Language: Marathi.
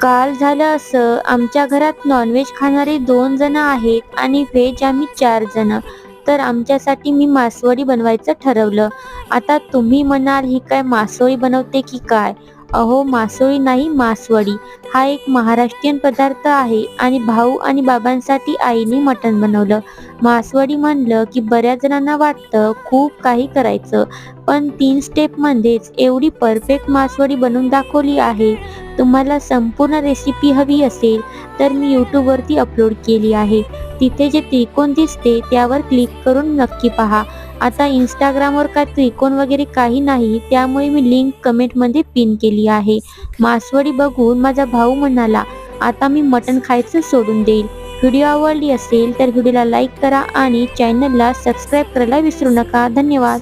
काल झालं असं, आमच्या घरात नॉनव्हेज खाणारे 2 जण आहेत आणि व्हेज आम्ही 4 जण. तर आमच्यासाठी मी मासवडी बनवायचं ठरवलं. आता तुम्ही म्हणाल ही काय मासोळी बनवते की काय? अहो मासोळी नाही, मासवडी. हा एक महाराष्ट्रीयन पदार्थ आहे आणि भाऊ आणि बाबांसाठी आईने मटण बनवलं. मासवडी म्हणलं की बऱ्याच जणांना वाटतं खूप काही करायचं, पण 3 स्टेपमध्येच एवढी परफेक्ट मासवडी बनवून दाखवली आहे. तुम्हाला संपूर्ण रेसिपी हवी असेल तर मी यूट्यूबवरती अपलोड केली आहे. तिथे जे त्रिकोण दिसते त्यावर क्लिक करून नक्की पहा. आता इंस्टाग्रामवर काय त्रिकोण वगैरे काही नाही, त्यामुळे मी लिंक कमेंटमध्ये पिन केली आहे. मासवडी बघून माझा भाऊ म्हणाला, आता मी मटण खायचं सोडून देईल. व्हिडिओ आवडली असेल तर व्हिडिओला लाईक करा आणि चॅनलला सबस्क्राईब करायला विसरू नका. धन्यवाद.